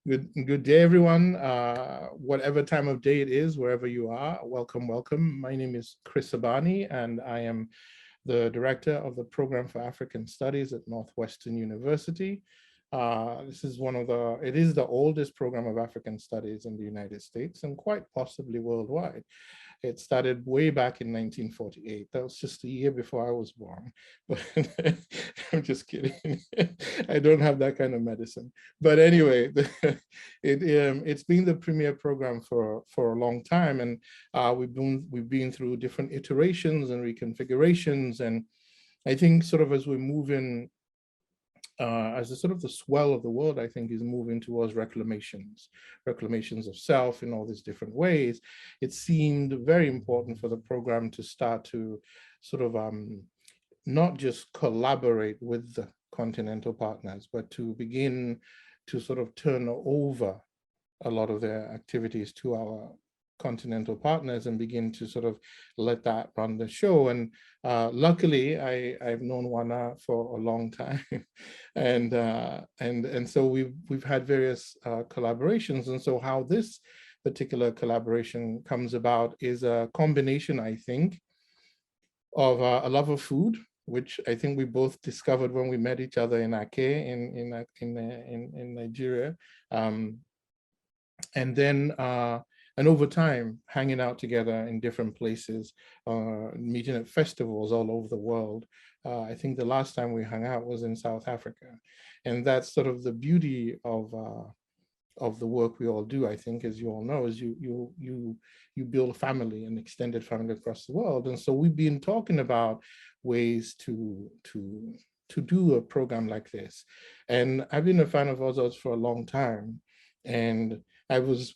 Good day, everyone. Whatever time of day it is, wherever you are, welcome, welcome. My name is Chris Abani, and I am the director of the Program for African Studies at Northwestern University. This is it is the oldest program of African studies in the United States and quite possibly worldwide. It started way back in 1948. That was just a year before I was born. But I'm just kidding. I don't have that kind of medicine. But anyway, it's been the premier program for a long time, and we've been through different iterations and reconfigurations. And I think sort of as we move in, as the sort of the swell of the world, I think, is moving towards reclamations of self in all these different ways, it seemed very important for the program to start to sort of not just collaborate with the continental partners, but to begin to sort of turn over a lot of their activities to our continental partners and begin to sort of let that run the show. And luckily, I've known Wana for a long time, and so we've had various collaborations. And so how this particular collaboration comes about is a combination, I think, of a love of food, which I think we both discovered when we met each other in Ake in Nigeria, and then and over time, hanging out together in different places, meeting at festivals all over the world. I think the last time we hung out was in South Africa. And that's sort of the beauty of the work we all do, I think, as you all know, is you build a family, an extended family across the world. And so we've been talking about ways to do a program like this. And I've been a fan of Ozoz for a long time. And I was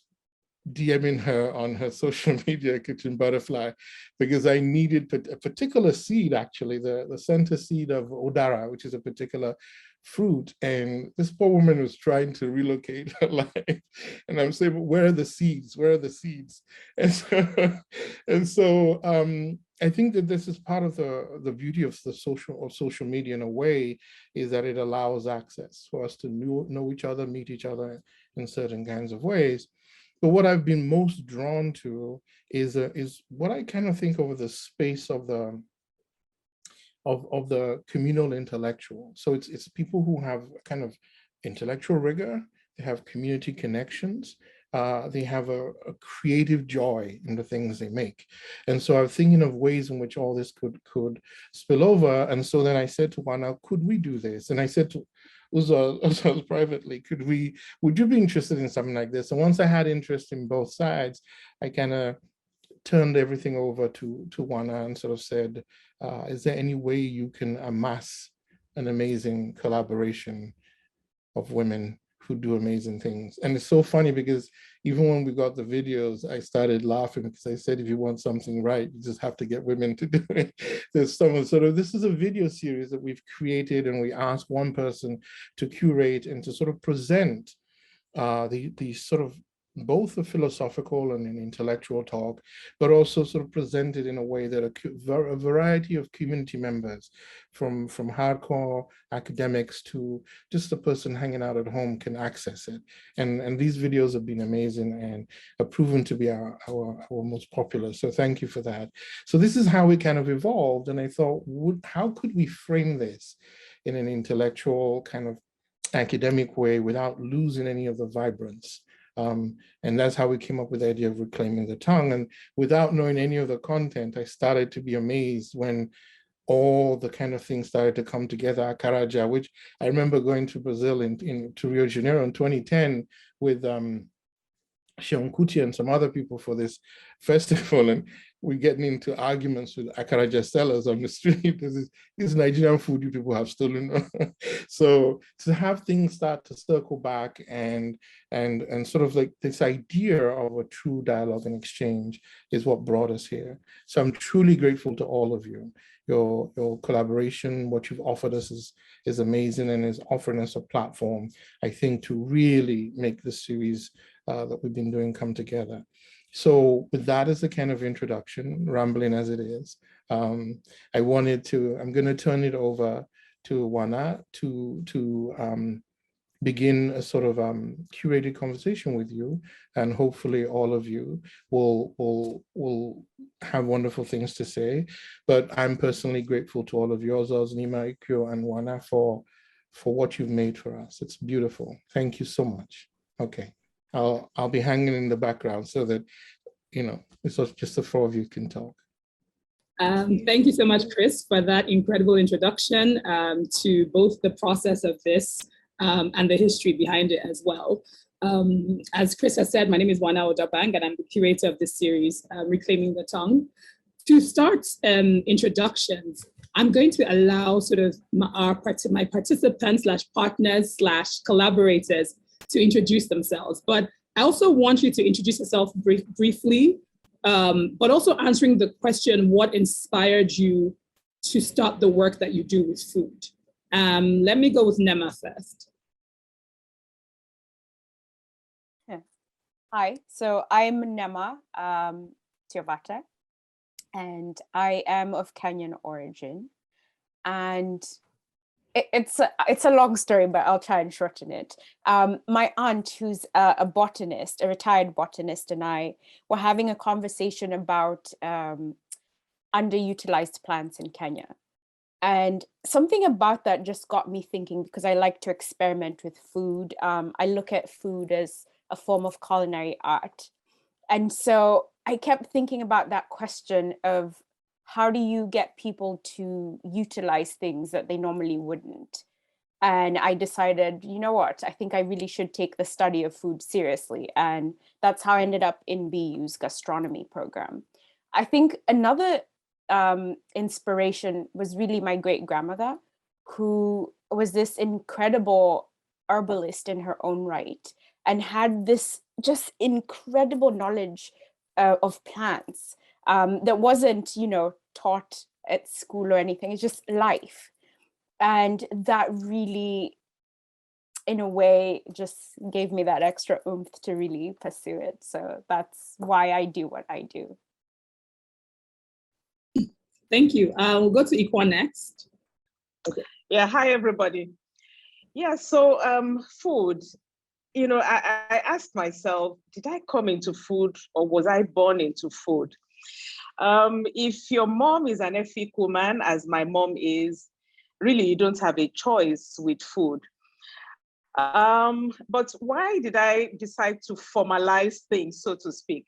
DMing her on her social media, Kitchen Butterfly, because I needed a particular seed, actually, the center seed of Odara, which is a particular fruit. And this poor woman was trying to relocate her life. And I'm saying, well, where are the seeds? Where are the seeds? And so I think that this is part of the beauty of the social media in a way, is that it allows access for us to know each other, meet each other in certain kinds of ways. But what I've been most drawn to is what I kind of think of the space of the communal intellectual. So it's people who have kind of intellectual rigor, they have community connections, they have a creative joy in the things they make. And so I'm thinking of ways in which all this could spill over. And so then I said to Wana, could we do this? And I said to Ozoz privately, would you be interested in something like this? And once I had interest in both sides, I kind of turned everything over to Wana and sort of said, is there any way you can amass an amazing collaboration of women who do amazing things? And it's so funny because even when we got the videos, I started laughing because I said, if you want something right, you just have to get women to do it. There's someone this is a video series that we've created, and we asked one person to curate and to sort of present the sort of both a philosophical and an intellectual talk, but also sort of presented in a way that a variety of community members, from hardcore academics to just a person hanging out at home, can access it. And these videos have been amazing and have proven to be our most popular. So thank you for that. So this is how it kind of evolved. And I thought, how could we frame this in an intellectual kind of academic way without losing any of the vibrance? And that's how we came up with the idea of reclaiming the tongue. And without knowing any of the content, I started to be amazed when all the kind of things started to come together. Acaraja, which I remember going to Brazil to Rio de Janeiro in 2010 with Sean Kuti and some other people for this festival, and we're getting into arguments with Akaraja sellers on the street. This is Nigerian food you people have stolen. So to have things start to circle back and sort of like this idea of a true dialogue and exchange is what brought us here. So I'm truly grateful to all of you. Your collaboration, what you've offered us is amazing, and is offering us a platform, I think, to really make this series that we've been doing come together. So with that as a kind of introduction, rambling as it is, I'm going to turn it over to Wana to begin a sort of curated conversation with you, and hopefully all of you will have wonderful things to say. But I'm personally grateful to all of you, Ozoz, Neema, Iquo, and Wana, for what you've made for us. It's beautiful. Thank you so much. Okay, I'll be hanging in the background so that, you know, it's just the four of you can talk. Thank you so much, Chris, for that incredible introduction to both the process of this and the history behind it as well. As Chris has said, my name is Wana Udobang, and I'm the curator of this series, Reclaiming the Tongue. To start introductions, I'm going to allow sort of my participants / partners / collaborators to introduce themselves. But I also want you to introduce yourself briefly, but also answering the question, what inspired you to start the work that you do with food? Let me go with Neema first. Hi, so I'm Neema Syovata, and I am of Kenyan origin. And it's a long story, but I'll try and shorten it. My aunt, who's a botanist, a retired botanist, and I were having a conversation about underutilized plants in Kenya. And something about that just got me thinking, because I like to experiment with food. I look at food as a form of culinary art. And so I kept thinking about that question of, how do you get people to utilize things that they normally wouldn't? And I decided, you know what, I think I really should take the study of food seriously. And that's how I ended up in BU's gastronomy program. I think another inspiration was really my great grandmother, who was this incredible herbalist in her own right, and had this just incredible knowledge of plants that wasn't, you know, taught at school or anything. It's just life. And that really, in a way, just gave me that extra oomph to really pursue it. So that's why I do what I do. Thank you. We'll go to Iquo next. Okay. Yeah, hi, everybody. Yeah, so food, you know, I asked myself, did I come into food or was I born into food? If your mom is an ethnic woman, as my mom is, really you don't have a choice with food. But why did I decide to formalize things, so to speak?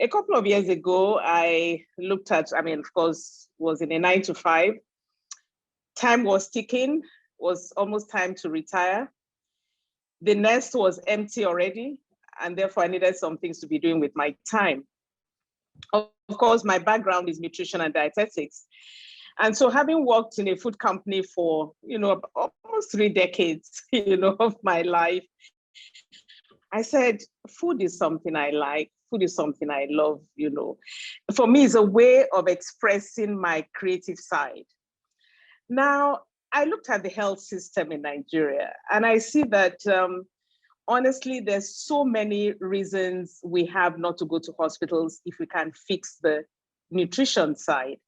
A couple of years ago, I looked at, I mean, of course, was in a 9-to-5. Time was ticking, was almost time to retire. The nest was empty already, and therefore I needed some things to be doing with my time. Of course, my background is nutrition and dietetics. And so having worked in a food company for, you know, almost 3 decades, you know, of my life, I said, food is something I like. Food is something I love, you know. For me, it's a way of expressing my creative side. Now, I looked at the health system in Nigeria, and I see that, honestly, there's so many reasons we have not to go to hospitals if we can fix the nutrition side.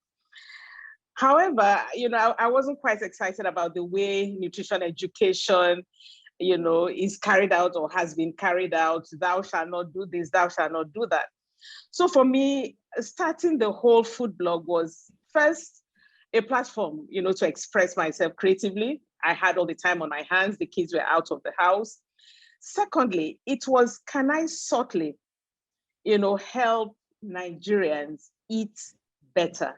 However, you know, I wasn't quite excited about the way nutrition education, you know, is carried out or has been carried out. Thou shalt not do this, thou shalt not do that. So for me, starting the whole food blog was first a platform, you know, to express myself creatively. I had all the time on my hands. The kids were out of the house. Secondly, it was, can I subtly, you know, help Nigerians eat better,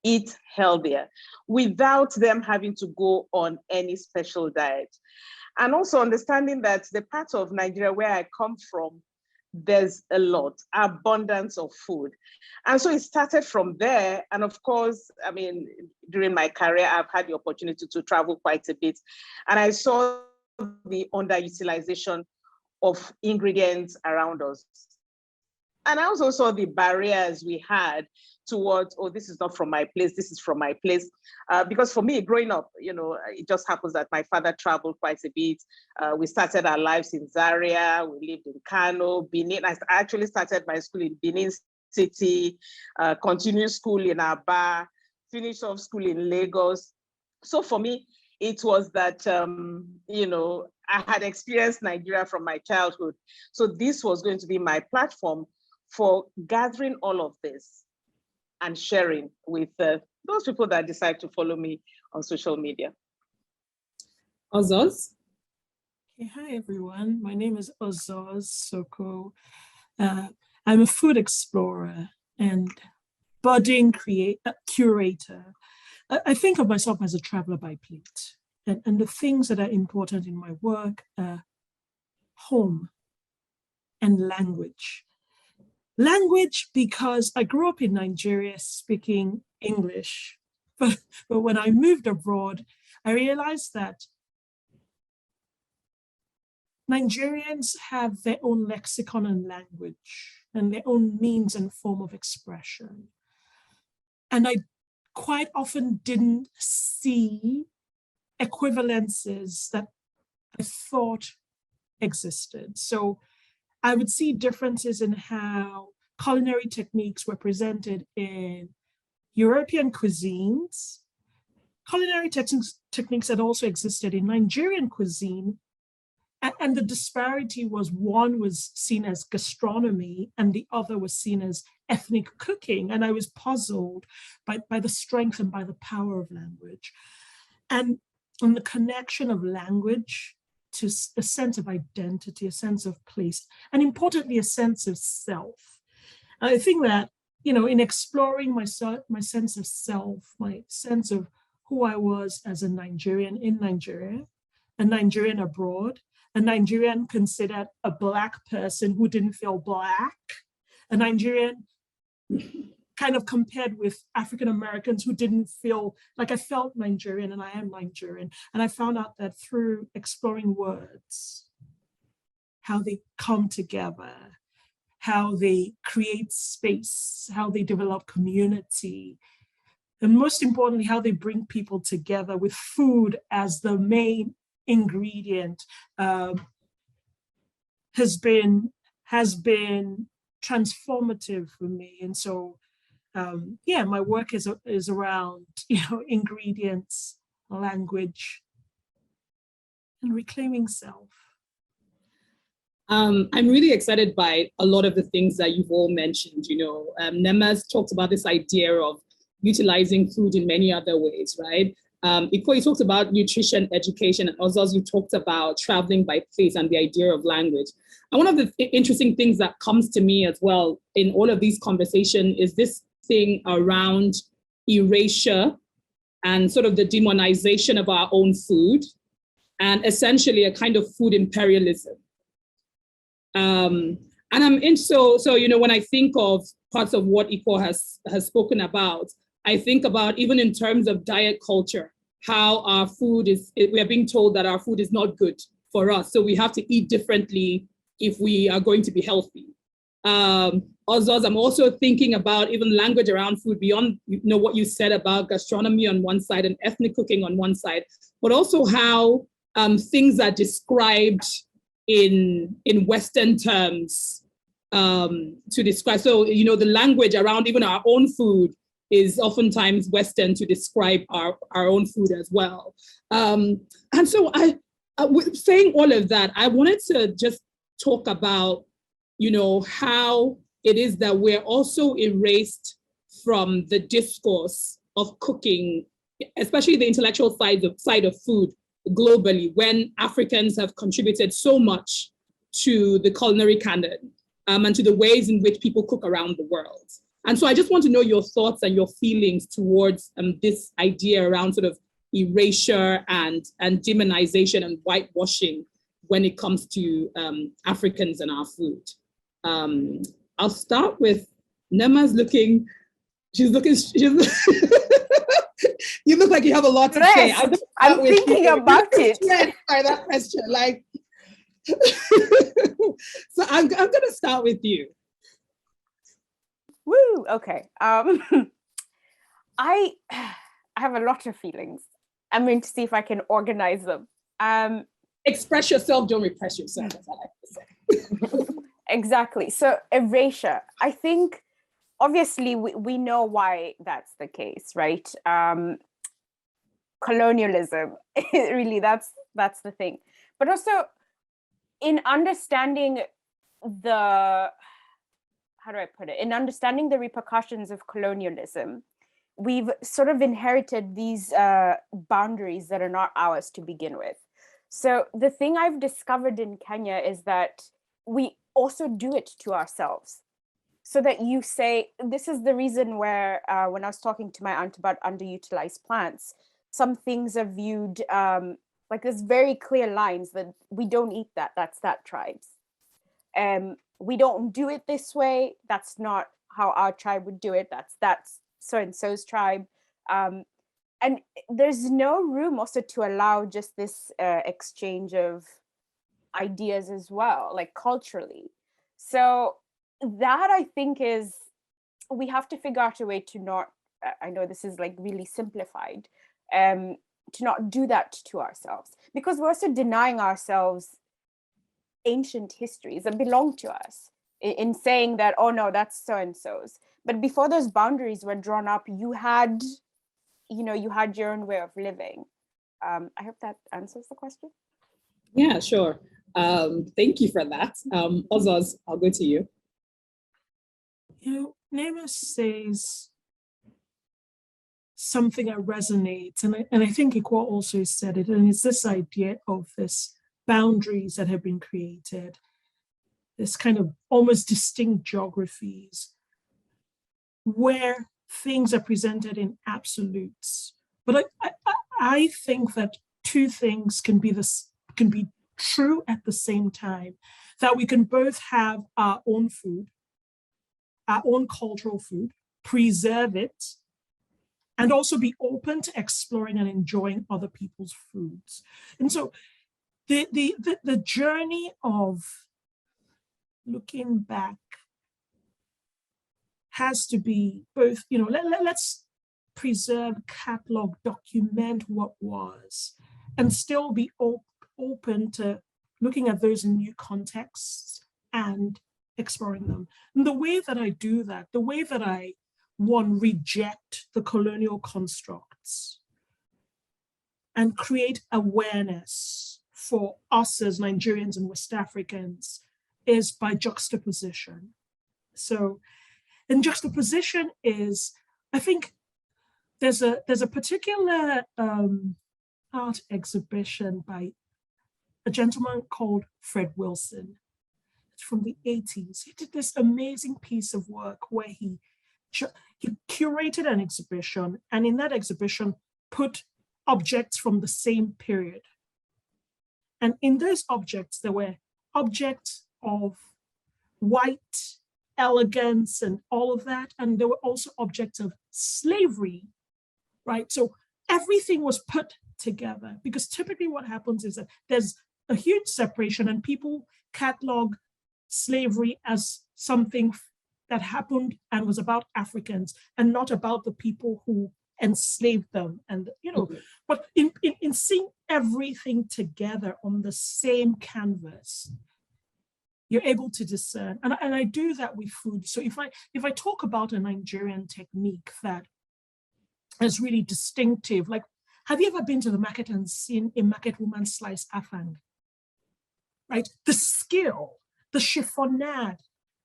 eat healthier, without them having to go on any special diet. And also understanding that the part of Nigeria where I come from, there's a lot, abundance of food. And so it started from there. And of course, I mean, during my career, I've had the opportunity to travel quite a bit. And I saw the underutilization of ingredients around us. And I also saw the barriers we had towards, oh, this is not from my place, this is from my place. Because for me, growing up, you know, it just happens that my father traveled quite a bit. We started our lives in Zaria, we lived in Kano, Benin. I actually started my school in Benin City, continued school in Aba, finished off school in Lagos. So for me, it was that, you know, I had experienced Nigeria from my childhood. So this was going to be my platform for gathering all of this and sharing with those people that decide to follow me on social media. Ozoz? Okay, hi everyone. My name is Ozoz Sokoh. I'm a food explorer and budding curator. I think of myself as a traveler by plate. And the things that are important in my work are home and language. Language, because I grew up in Nigeria speaking English, but when I moved abroad, I realized that Nigerians have their own lexicon and language and their own means and form of expression. And I quite often didn't see equivalences that I thought existed. So I would see differences in how culinary techniques were presented in European cuisines, culinary techniques that also existed in Nigerian cuisine. And the disparity was one was seen as gastronomy and the other was seen as ethnic cooking. And I was puzzled by the strength and by the power of language. And the connection of language to a sense of identity, a sense of place, and importantly, a sense of self. I think that, you know, in exploring my sense of self, my sense of who I was as a Nigerian in Nigeria, a Nigerian abroad, a Nigerian considered a Black person who didn't feel Black, a Nigerian kind of compared with African Americans who didn't feel like I felt Nigerian and I am Nigerian. And I found out that through exploring words, how they come together, how they create space, how they develop community, and most importantly, how they bring people together with food as the main ingredient has been transformative for me. And so yeah, my work is around, you know, ingredients, language, and reclaiming self. I'm really excited by a lot of the things that you've all mentioned. You know, Neema's talked about this idea of utilizing food in many other ways, right? Iquo, you talked about nutrition, education, and Ozoz, you talked about traveling by place and the idea of language. And one of the interesting things that comes to me as well in all of these conversations is this thing around erasure and sort of the demonization of our own food, and essentially a kind of food imperialism. And I'm in, so you know, when I think of parts of what Iquo has spoken about, I think about even in terms of diet culture, how our food is, we are being told that our food is not good for us. So we have to eat differently if we are going to be healthy. Ozoz, I'm also thinking about even language around food beyond, you know, what you said about gastronomy on one side and ethnic cooking on one side, but also how things are described in Western terms to describe. So, you know, the language around even our own food is oftentimes Western to describe our own food as well. And so with saying all of that, I wanted to just talk about, you know, how it is that we're also erased from the discourse of cooking, especially the intellectual side of food globally, when Africans have contributed so much to the culinary canon and to the ways in which people cook around the world. And so I just want to know your thoughts and your feelings towards this idea around sort of erasure and demonization and whitewashing when it comes to Africans and our food. I'll start with Neema's looking, you look like you have a lot to say. I'm thinking about it. By that question, like, so I'm gonna start with you. Woo, okay. I have a lot of feelings. I'm going to see if I can organize them. Express yourself, don't repress yourself, as I like to say. Exactly. So erasure, I think, obviously, we know why that's the case, right? Colonialism, really, that's the thing. but also in understanding in understanding the repercussions of colonialism, we've sort of inherited these boundaries that are not ours to begin with. So the thing I've discovered in Kenya is that we also do it to ourselves. So that you say, this is the reason where when I was talking to my aunt about underutilized plants, some things are viewed like there's very clear lines that we don't eat that, that's that tribe's. We don't do it this way, that's not how our tribe would do it, that's so-and-so's tribe. And there's no room also to allow just this exchange of ideas as well, like culturally. So that I think is, we have to figure out a way to not, I know this is like really simplified, to not do that to ourselves, because we're also denying ourselves ancient histories that belong to us in saying that, oh no, that's so-and-so's. But before those boundaries were drawn up, you had your own way of living. I hope that answers the question. Yeah, sure. Thank you for that. Ozoz, I'll go to you. Neema says something that resonates, and I think Iquo also said it, and it's this idea of this boundaries that have been created, this kind of almost distinct geographies where things are presented in absolutes. But I think that two things can be true at the same time, that we can both have our own food, our own cultural food, preserve it, and also be open to exploring and enjoying other people's foods. And so the journey of looking back has to be both, let's preserve, catalog, document what was, and still be open to looking at those in new contexts and exploring them. And the way that I do that, the way that I, one, reject the colonial constructs and create awareness for us as Nigerians and West Africans, is by juxtaposition. So, and juxtaposition is, I think there's a particular art exhibition by a gentleman called Fred Wilson. It's from the 80s. He did this amazing piece of work where he curated an exhibition, and in that exhibition put objects from the same period. And in those objects, there were objects of white elegance and all of that. And there were also objects of slavery, right? So everything was put together, because typically what happens is that there's a huge separation and people catalog slavery as something that happened and was about Africans and not about the people who enslaved them. And, but in seeing everything together on the same canvas, you're able to discern. And I do that with food. So if I talk about a Nigerian technique that is really distinctive, like, have you ever been to the market and seen a market woman slice afang? Right? The skill, the chiffonade,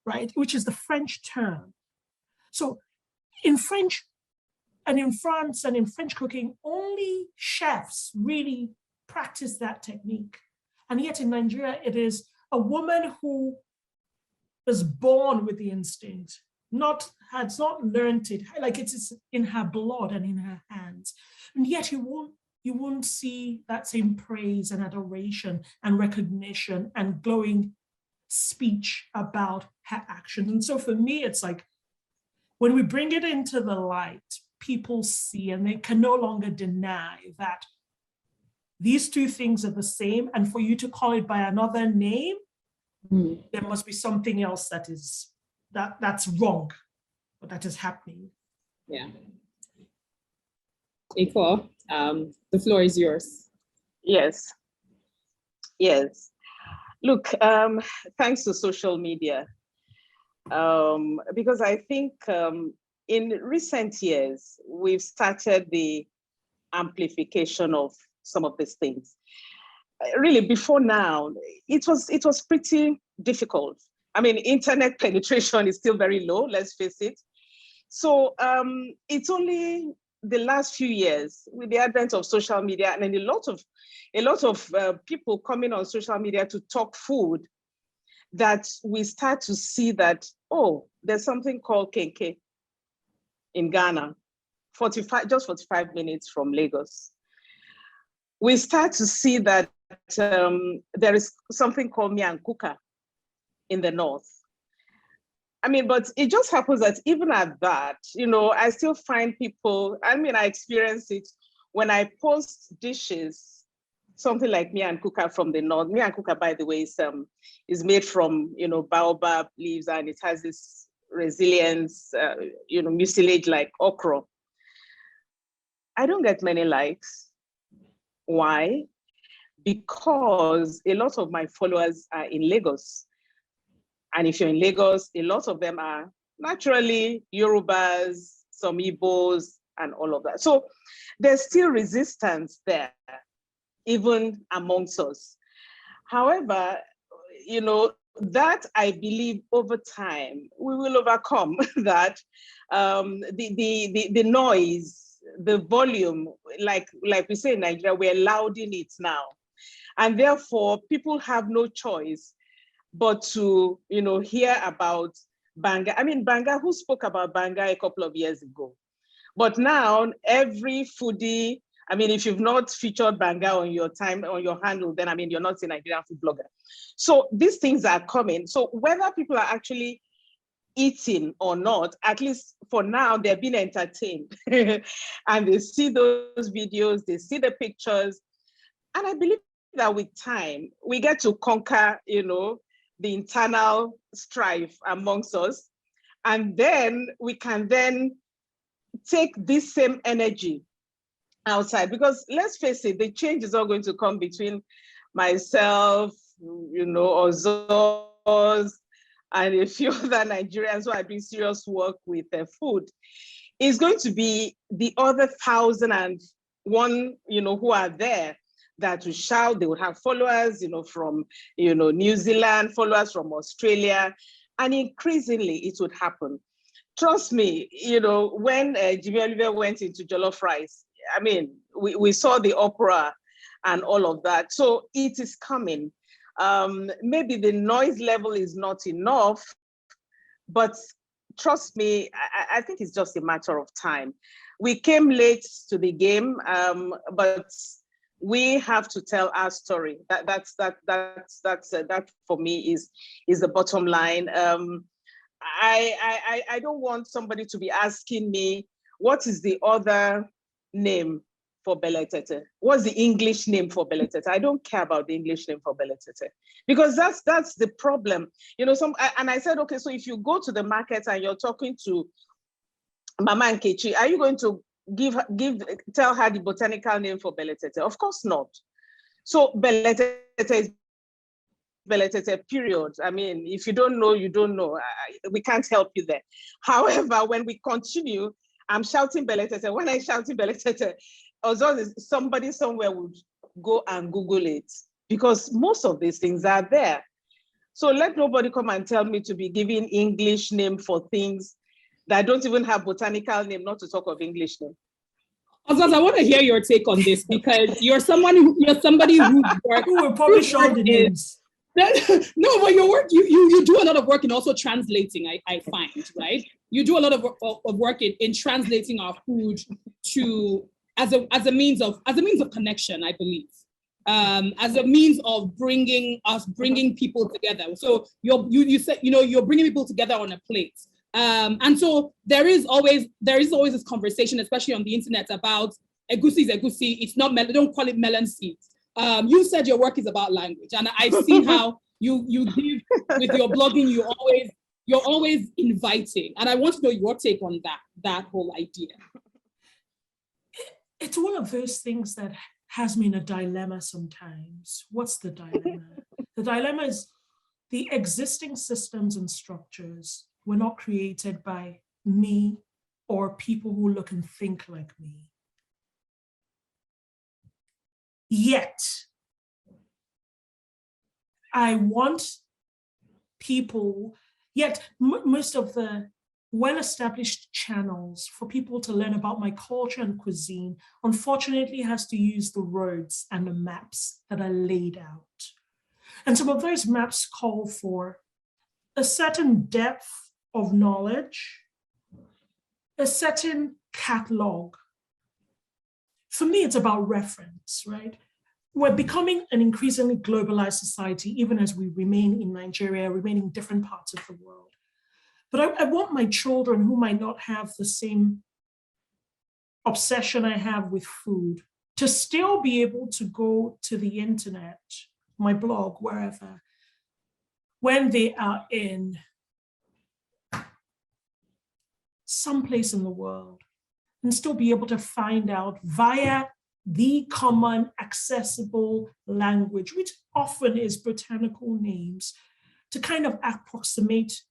right? Which is the French term. So in French and in France and in French cooking, only chefs really practice that technique. And yet in Nigeria, it is a woman who was born with the instinct, has not learned it, like it's in her blood and in her hands. And yet you won't see that same praise and adoration and recognition and glowing speech about her action. And so for me, it's like, when we bring it into the light, people see and they can no longer deny that these two things are the same, and for you to call it by another name, there must be something else that's wrong, or that is happening. Yeah. Iquo, the floor is yours. Yes. Look, thanks to social media, because I think in recent years, we've started the amplification of some of these things. really before now, it was pretty difficult. I mean, internet penetration is still very low, let's face it. So it's only the last few years with the advent of social media and then a lot of people coming on social media to talk food that we start to see that, oh, there's something called kenke in Ghana, 45 minutes from Lagos. We start to see that there is something called miankuka in the north. I mean, but it just happens that even at that, I still find people, I mean, I experience it when I post dishes, something like miankuka from the north. Miankuka, by the way, is made from, baobab leaves, and it has this resilience, mucilage like okra. I don't get many likes. Why? Because a lot of my followers are in Lagos. And if you're in Lagos, a lot of them are naturally Yorubas, some Igbos, and all of that. So there's still resistance there, even amongst us. However, that I believe over time, we will overcome that. The noise, the volume, like we say in Nigeria, we're loud in it now. And therefore, people have no choice but to, hear about banga. I mean, banga, who spoke about banga a couple of years ago? But now, every foodie, I mean, if you've not featured banga on your handle, then, I mean, you're not a Nigerian food blogger. So these things are coming. So whether people are actually eating or not, at least for now, they're being entertained. And they see those videos, they see the pictures. And I believe that with time, we get to conquer, the internal strife amongst us. And then we can then take this same energy outside. Because let's face it, the change is all going to come between myself, Ozoz, and a few other Nigerians who are doing serious work with food. It's going to be the other 1,001, who are there that will shout. They will have followers, from, New Zealand, followers from Australia, and increasingly it would happen. Trust me, when Jimmy Oliver went into jollof rice, I mean, we saw the opera and all of that. So it is coming. Maybe the noise level is not enough, but trust me, I think it's just a matter of time. We came late to the game, but we have to tell our story. That for me is the bottom line. I don't want somebody to be asking me, what is the other name for beletete? What's the English name for beletete? I don't care about the English name for beletete, because that's the problem. And I said, okay, so if you go to the market and you're talking to Mama Nkechi, are you going to tell her the botanical name for beletete? Of course not. So beletete is beletete, period. I mean, if you don't know, you don't know. We can't help you there. However, when we continue, I'm shouting beletete. When I shout beletete, Ozoz, somebody somewhere would go and Google it, because most of these things are there. So let nobody come and tell me to be giving English name for things that don't even have botanical name, not to talk of English name. Ozoz, I want to hear your take on this, because you're somebody who's work. Who will publish all the names? No, but your work, you do a lot of work in also translating, I find, right? You do a lot of work in translating our food to as a means of connection, I believe. As a means of bringing people together. So you said, you're bringing people together on a plate. And so there is always this conversation, especially on the internet, about egusi is egusi. It's not don't call it melon seeds. You said your work is about language, and I've seen how you give with your blogging. You're always inviting, and I want to know your take on that whole idea. It's one of those things that has me in a dilemma sometimes. What's the dilemma? The dilemma is the existing systems and structures were not created by me or people who look and think like me. Yet, I want people, yet most of the well-established channels for people to learn about my culture and cuisine, unfortunately, has to use the roads and the maps that are laid out. And some of those maps call for a certain depth of knowledge, a certain catalog. For me, it's about reference, right? We're becoming an increasingly globalized society, even as we remain in Nigeria, remain in different parts of the world. But I want my children who might not have the same obsession I have with food to still be able to go to the internet, my blog, wherever, when they are in someplace in the world, and still be able to find out via the common accessible language, which often is botanical names, to kind of approximate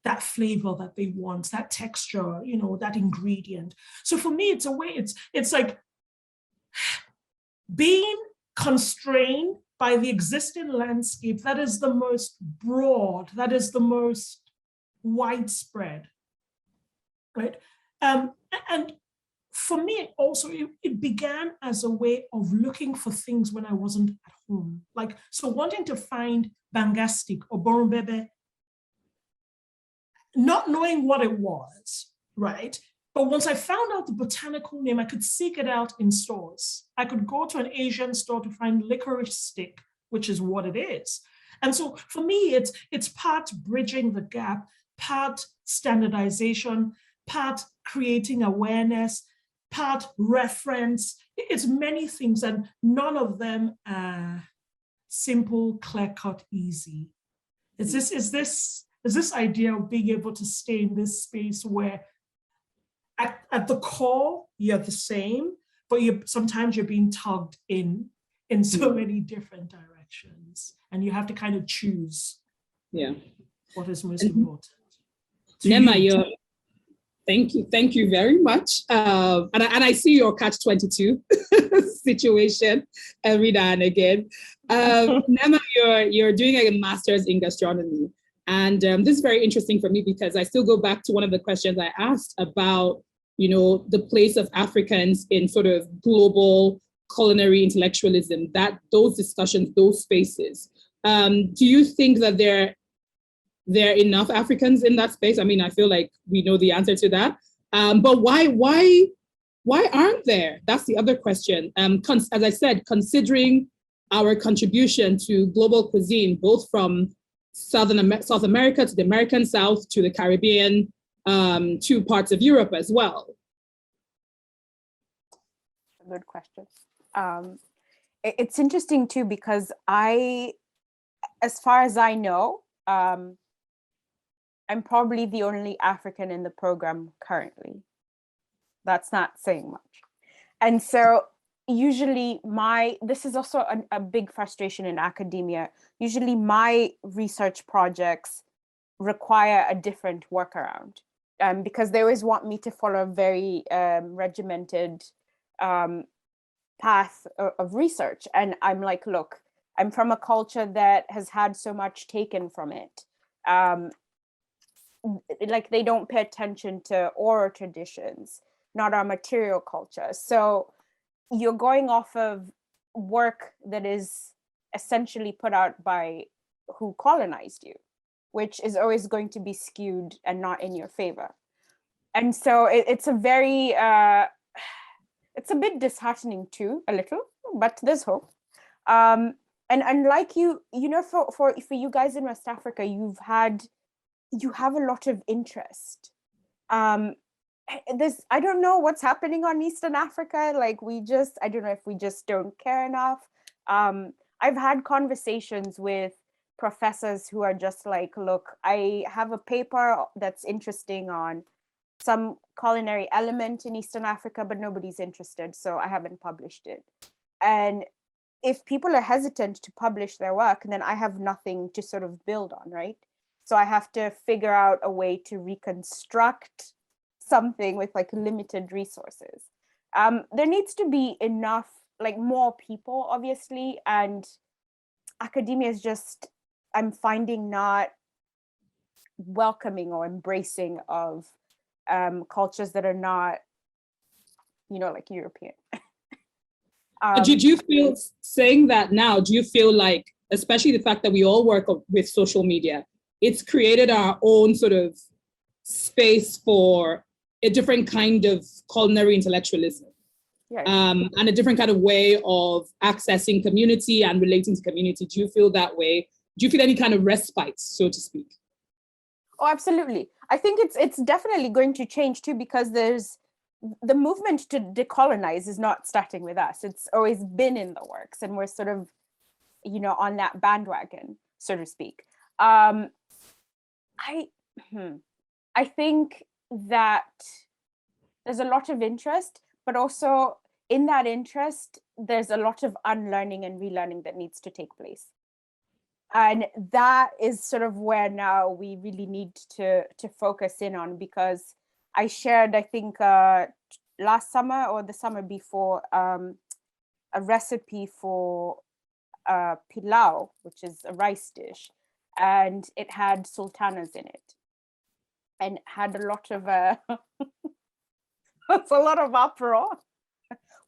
that flavor that they want, that texture, you know, that ingredient. So for me, it's a way, it's like being constrained by the existing landscape that is the most broad, that is the most widespread, right? And for me, also, it began as a way of looking for things when I wasn't at home. Like, so wanting to find bangastic or borumbebe, not knowing what it was, right? But once I found out the botanical name, I could seek it out in stores. I could go to an Asian store to find licorice stick, which is what it is. And so for me, it's part bridging the gap, part standardization, part creating awareness, part reference. It's many things, and none of them are simple, clear-cut, easy. Is this idea of being able to stay in this space where at the core, you're the same, but sometimes you're being tugged in so many different directions, and you have to kind of choose what is most important. Neema, thank you very much. And I see your catch-22 situation every now and again. Neema, you're doing a master's in gastronomy. And this is very interesting for me because I still go back to one of the questions I asked about, you know, the place of Africans in sort of global culinary intellectualism, that those discussions, those spaces. Do you think that there are enough Africans in that space? I mean, I feel like we know the answer to that. But why aren't there? That's the other question. As I said, considering our contribution to global cuisine, both from South America to the American South to the Caribbean, to parts of Europe as well. Good question. It's interesting too, because as far as I know, I'm probably the only African in the program currently. That's not saying much. And so usually this is also a big frustration in academia. Usually my research projects require a different workaround because they always want me to follow a very regimented path of research. And I'm like, look, I'm from a culture that has had so much taken from it. Like they don't pay attention to oral traditions, not our material culture. So you're going off of work that is essentially put out by who colonized you, which is always going to be skewed and not in your favor. And so it's a very, it's a bit disheartening too, a little, but there's hope. And like you know, for you guys in West Africa, you have a lot of interest. I don't know what's happening on Eastern Africa. Like I don't know if we just don't care enough. I've had conversations with professors who are just like, look, I have a paper that's interesting on some culinary element in Eastern Africa, but nobody's interested, so I haven't published it. And if people are hesitant to publish their work, then I have nothing to sort of build on, right? So I have to figure out a way to reconstruct something with like limited resources. There needs to be enough, like more people, obviously, and academia is just, I'm finding, not welcoming or embracing of cultures that are not, like European. Do you feel, saying that now, do you feel like, especially the fact that we all work with social media, it's created our own sort of space for a different kind of culinary intellectualism? Yeah. And a different kind of way of accessing community and relating to community. Do you feel that way? Do you feel any kind of respite, so to speak? Oh, absolutely. I think it's definitely going to change too, because there's the movement to decolonize is not starting with us. It's always been in the works, and we're sort of, on that bandwagon, so to speak. I think that there's a lot of interest, but also in that interest, there's a lot of unlearning and relearning that needs to take place. And that is sort of where now we really need to focus in on, because I shared, I think last summer or the summer before, a recipe for pilau, which is a rice dish, and it had sultanas in it, and it had a lot of that's a lot of uproar.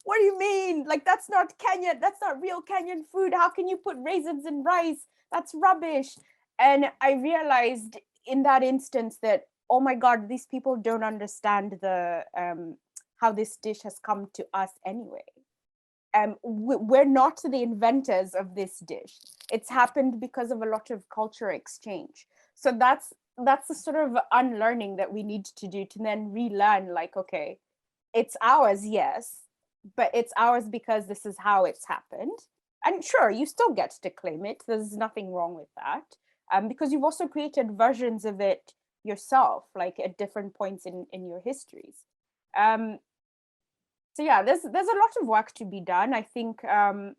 What do you mean? Like, that's not Kenyan, that's not real Kenyan food. How can you put raisins in rice? That's rubbish. And I realized in that instance that, oh my God, these people don't understand the how this dish has come to us anyway. We're not the inventors of this dish. It's happened because of a lot of cultural exchange. So that's the sort of unlearning that we need to do, to then relearn, like, okay, it's ours, yes, but it's ours because this is how it's happened. And sure, you still get to claim it. There's nothing wrong with that, because you've also created versions of it yourself, like at different points in your histories. So yeah, there's a lot of work to be done. I think I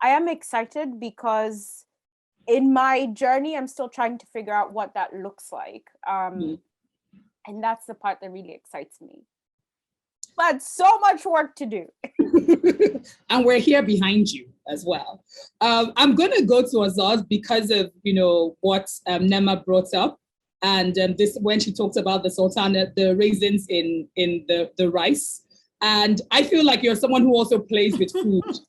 am excited because in my journey, I'm still trying to figure out what that looks like. And that's the part that really excites me. But so much work to do. And we're here behind you as well. I'm going to go to Ozoz because of, what Neema brought up. And this, when she talked about the sultana, the raisins in the rice. And I feel like you're someone who also plays with food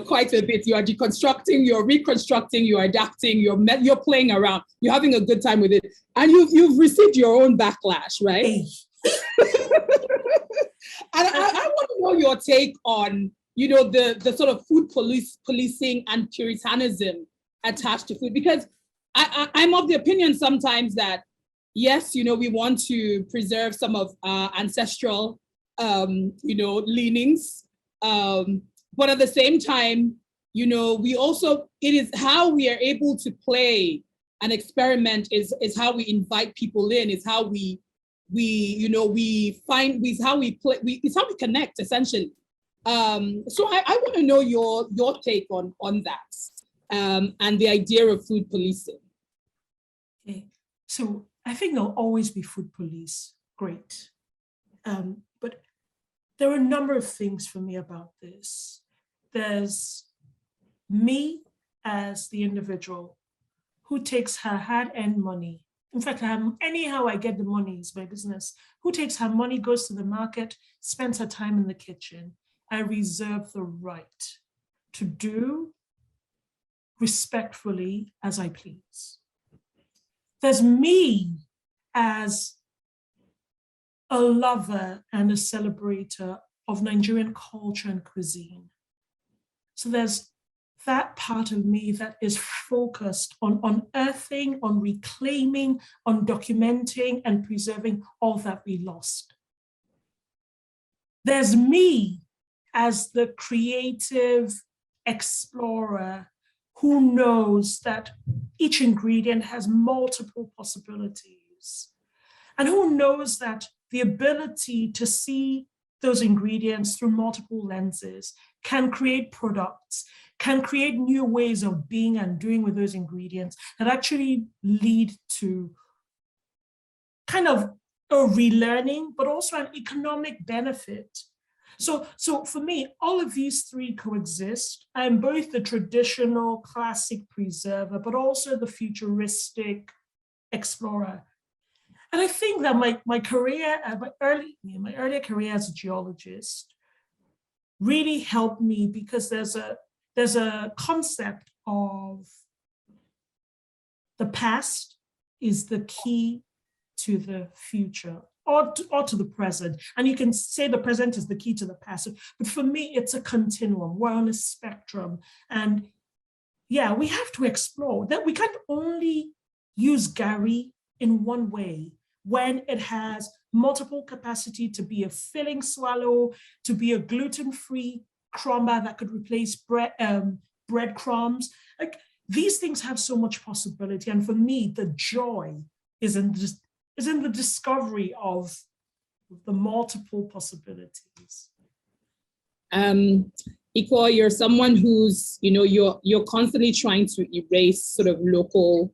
quite a bit. You are deconstructing, you're reconstructing, you're adapting, you're playing around, you're having a good time with it. And you've received your own backlash, right? Hey. And I want to know your take on, the sort of food policing and puritanism attached to food, because I'm of the opinion sometimes that, yes, we want to preserve some of our ancestral, leanings, but at the same time, we also, it is how we are able to play and experiment is how we invite people in, is how we find, it's how we play, it's how we connect, essentially. So I want to know your take on that, and the idea of food policing. Okay, so I think there'll always be food police. Great. But there are a number of things for me about this. There's me as the individual who takes her hard-earned money. In fact, anyhow I get the money is my business. Who takes her money, goes to the market, spends her time in the kitchen. I reserve the right to do respectfully as I please. There's me as a lover and a celebrator of Nigerian culture and cuisine. So there's that part of me that is focused on unearthing, on reclaiming, on documenting and preserving all that we lost. There's me as the creative explorer who knows that each ingredient has multiple possibilities, and who knows that the ability to see those ingredients through multiple lenses can create products, can create new ways of being and doing with those ingredients that actually lead to kind of a relearning, but also an economic benefit. So for me, all of these three coexist. I'm both the traditional classic preserver, but also the futuristic explorer. And I think that my career, my earlier career as a geologist really helped me, because there's a concept of the past is the key to the future, or to the present. And you can say the present is the key to the past. But for me, it's a continuum. We're on a spectrum. And yeah, we have to explore that. We can't only use Gary in one way when it has multiple capacity to be a filling swallow, to be a gluten-free crumber that could replace breadcrumbs. Like, these things have so much possibility. And for me, the joy is in the discovery of the multiple possibilities. Iquo, you're someone who's, you're constantly trying to erase sort of local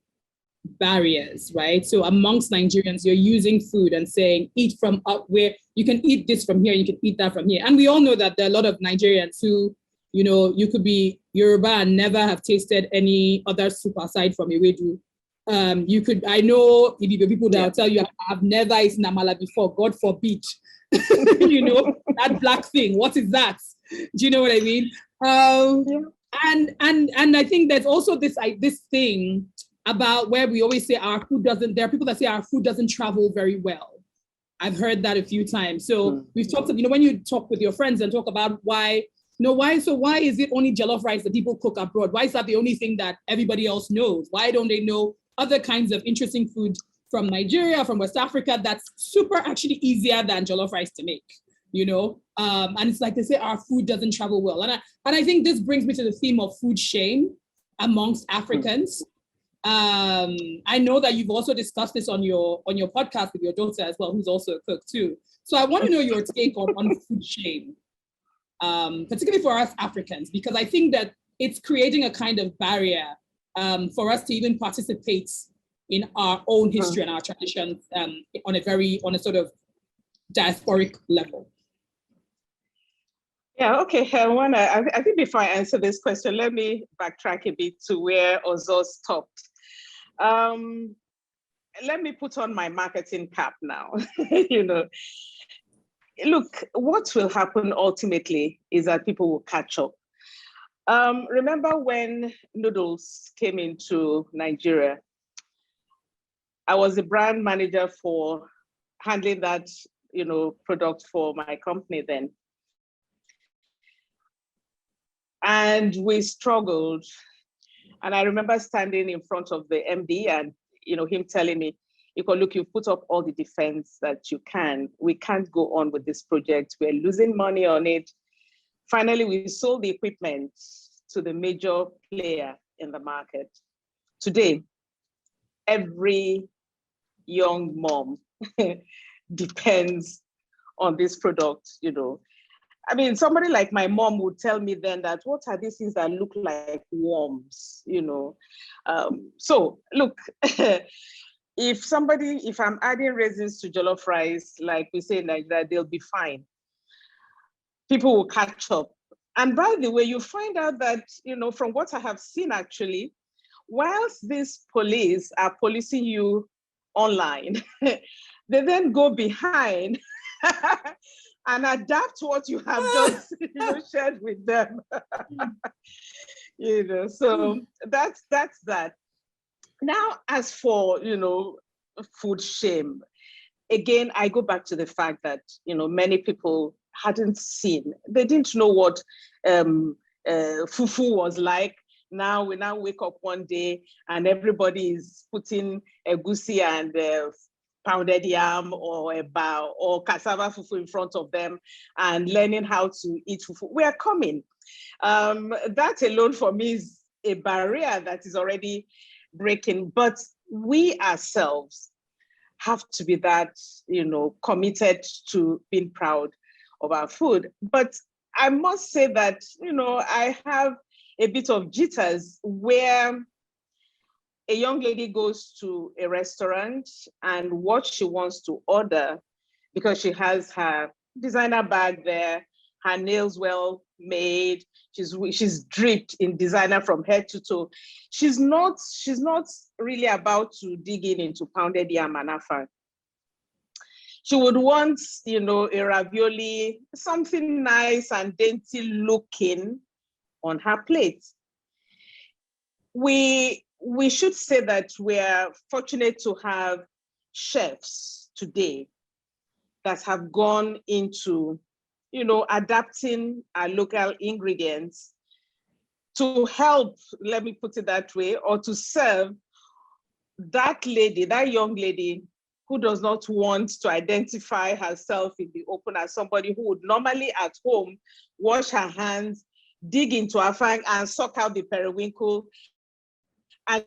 barriers, right? So amongst Nigerians, you're using food and saying, eat from up where you can eat this from here, you can eat that from here. And we all know that there are a lot of Nigerians who, you could be Yoruba and never have tasted any other soup aside from Ewedu. I know people that will tell you, I've never eaten amala before, God forbid. That black thing, what is that? Do you know what I mean? And I think there's also this thing about where we always say there are people that say our food doesn't travel very well. I've heard that a few times. So we've talked, when you talk with your friends and talk about why is it only jollof rice that people cook abroad? Why is that the only thing that everybody else knows? Why don't they know other kinds of interesting food from Nigeria, from West Africa, that's super actually easier than jollof rice to make, And it's like they say our food doesn't travel well. And I think this brings me to the theme of food shame amongst Africans. I know that you've also discussed this on your podcast with your daughter as well, who's also a cook too. So I want to know your take on food shame, particularly for us Africans, because I think that it's creating a kind of barrier for us to even participate in our own history and our traditions on a sort of diasporic level. Yeah, okay, Wana, I think before I answer this question, let me backtrack a bit to where Ozoz stopped. Let me put on my marketing cap now. Look, what will happen ultimately is that people will catch up. Remember when noodles came into Nigeria? I was the brand manager for handling that, product for my company then. And we struggled. And I remember standing in front of the MD and, him telling me, look, you've put up all the defense that you can. We can't go on with this project. We're losing money on it. Finally, we sold the equipment to the major player in the market. Today, every young mom depends on this product, I mean, somebody like my mom would tell me then that, what are these things that look like worms, So look, if I'm adding raisins to jollof rice, like we say in Nigeria, they'll be fine. People will catch up. And by the way, you find out that, from what I have seen actually, whilst these police are policing you online, they then go behind and adapt what you have just shared with them. So that's that. Now, as for food shame, again, I go back to the fact that many people hadn't seen, they didn't know what fufu was like. Now we wake up one day and everybody is putting egusi and pounded yam or eba or cassava fufu in front of them and learning how to eat fufu. We are coming. That alone for me is a barrier that is already breaking, but we ourselves have to be that, committed to being proud of our food. But I must say that, I have a bit of jitters where a young lady goes to a restaurant and what she wants to order, because she has her designer bag there, her nails well made. She's dripped in designer from head to toe. She's not really about to dig into pounded yam and afang. She would want, you know, a ravioli, something nice and dainty looking on her plate. We should say that we're fortunate to have chefs today that have gone into, you know, adapting our local ingredients to help, let me put it that way, or to serve that lady, that young lady who does not want to identify herself in the open as somebody who would normally at home wash her hands, dig into her fang and suck out the periwinkle. And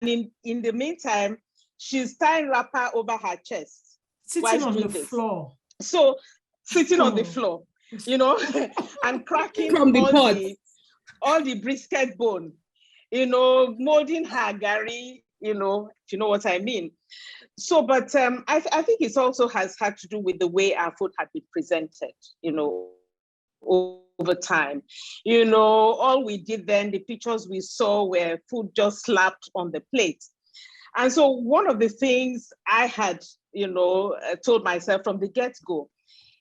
in the meantime, she's tying wrapper over her chest. Sitting on the floor. So sitting on the floor, you know, and cracking from the all the brisket bone, you know, molding her gari, you know what I mean. So, but I think it also has had to do with the way our food had been presented, you know, over time. You know, all we did then, the pictures we saw were food just slapped on the plate. And so one of the things I had, you know, told myself from the get-go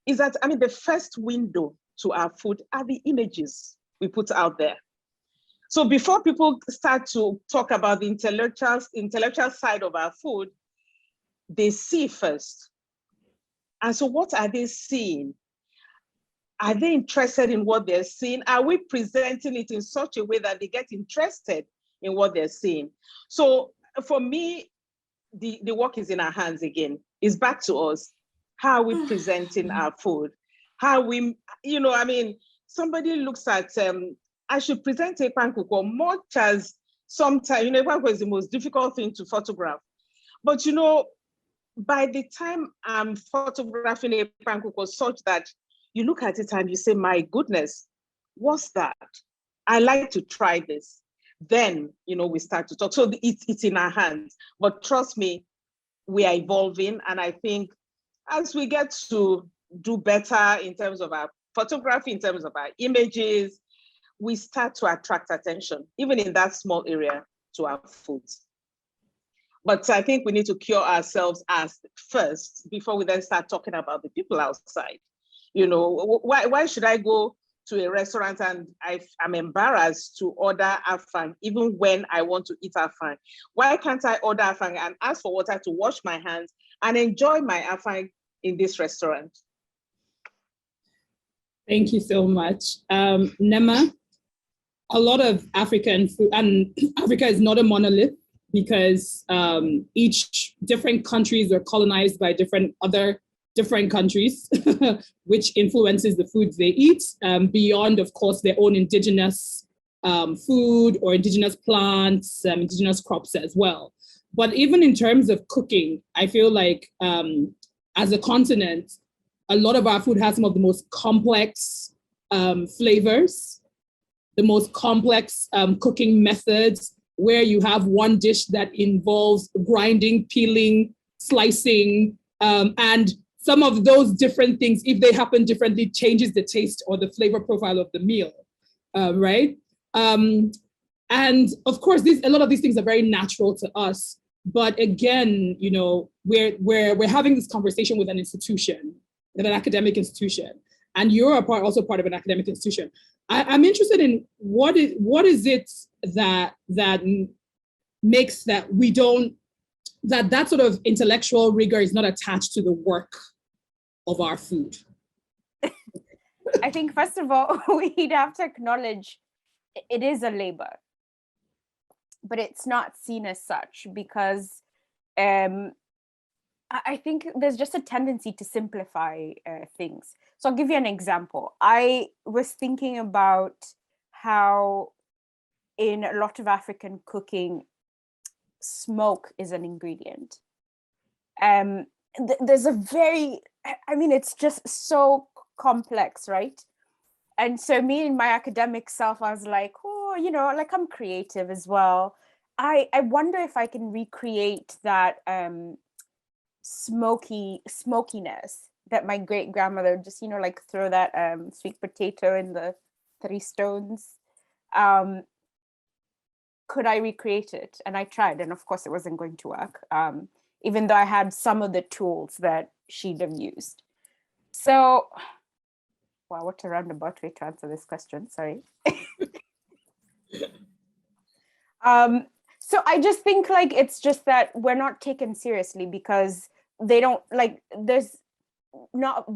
is that, I mean, the first window to our food are the images we put out there. So before people start to talk about the intellectual side of our food, they see first. And so what are they seeing? Are they interested in what they're seeing? Are we presenting it in such a way that they get interested in what they're seeing? So for me, the work is in our hands again. It's back to us. How are we presenting our food? How we, you know, I mean, somebody looks at, I should present a Iquo Ukoh much as sometimes, you know, Iquo Ukoh is the most difficult thing to photograph. But, you know, by the time I'm photographing a Iquo Ukoh such that you look at it and you say, my goodness, what's that? I like to try this. Then, you know, we start to talk. So it's in our hands. But trust me, we are evolving. And I think as we get to do better in terms of our photography, in terms of our images, we start to attract attention, even in that small area, to our foods. But I think we need to cure ourselves as first before we then start talking about the people outside. You know, why should I go to a restaurant and I'm embarrassed to order afang even when I want to eat afang? Why can't I order afang and ask for water to wash my hands and enjoy my afang in this restaurant? Thank you so much. Neema, a lot of African food, and Africa is not a monolith because each different countries are colonized by different countries, which influences the foods they eat, beyond, of course, their own indigenous food or indigenous plants, indigenous crops as well. But even in terms of cooking, I feel like as a continent, a lot of our food has some of the most complex flavors, the most complex cooking methods, where you have one dish that involves grinding, peeling, slicing, and some of those different things, if they happen differently, changes the taste or the flavor profile of the meal, right? And of course, a lot of these things are very natural to us. But again, you know, we're having this conversation with an institution, with an academic institution, and you're also part of an academic institution. I'm interested in what is it that makes that we don't, that sort of intellectual rigor is not attached to the work of our food? I think, first of all, we'd have to acknowledge it is a labor, but it's not seen as such because I think there's just a tendency to simplify things. So I'll give you an example. I was thinking about how in a lot of African cooking, smoke is an ingredient. There's a very, I mean, it's just so complex, right? And so me and my academic self, I was like, oh, you know, like I'm creative as well. I wonder if I can recreate that smokiness that my great grandmother just, you know, like throw that sweet potato in the 3 stones. Could I recreate it? And I tried, and of course it wasn't going to work, even though I had some of the tools that she'd have used. So, wow, what a roundabout way to answer this question, sorry. So I just think like, it's just that we're not taken seriously because they don't like, there's not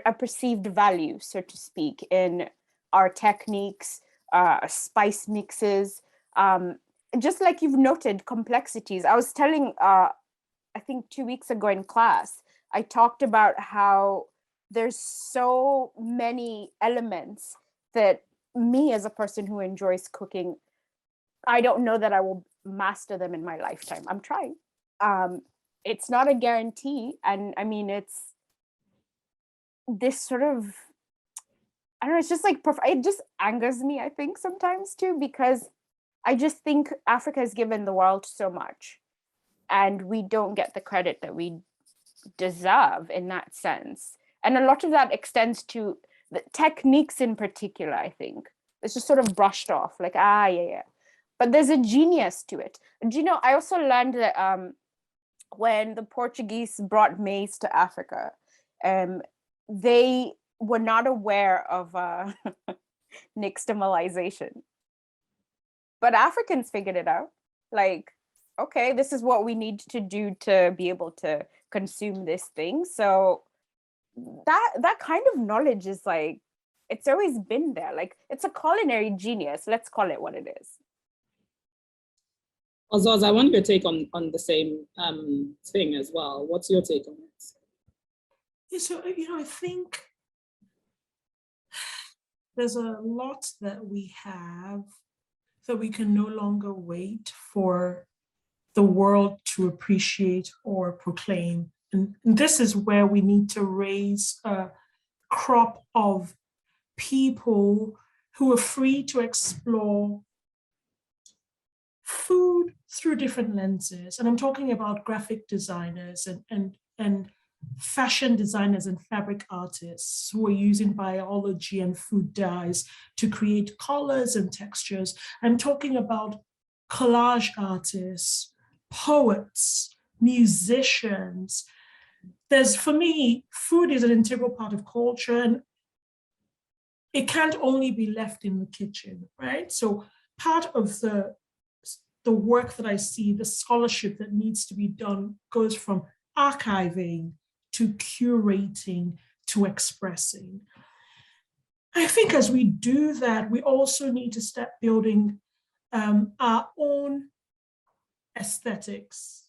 a perceived value, so to speak, in our techniques, spice mixes, just like you've noted, complexities. I was telling, I think 2 weeks ago in class, I talked about how there's so many elements that me as a person who enjoys cooking, I don't know that I will master them in my lifetime. I'm trying. It's not a guarantee. And I mean, it's this sort of, I don't know, it's just like, it just angers me, I think, sometimes too, because I just think Africa has given the world so much and we don't get the credit that we deserve in that sense. And a lot of that extends to the techniques in particular, I think. It's just sort of brushed off, like, yeah. But there's a genius to it. Do you know, I also learned that when the Portuguese brought maize to Africa, they were not aware of nixtamalization. But Africans figured it out. Like, okay, this is what we need to do to be able to consume this thing. So that kind of knowledge is like, it's always been there. Like, it's a culinary genius. Let's call it what it is. Ozoz, I want your take on the same thing as well. What's your take on it? Yeah, so, you know, I think there's a lot that we have that we can no longer wait for the world to appreciate or proclaim. And this is where we need to raise a crop of people who are free to explore food through different lenses. And I'm talking about graphic designers and fashion designers and fabric artists who are using biology and food dyes to create colors and textures. I'm talking about collage artists, poets, musicians. For me, food is an integral part of culture, and it can't only be left in the kitchen, right? So part of the work that I see, the scholarship that needs to be done, goes from archiving to curating to expressing. I think as we do that, we also need to start building our own aesthetics,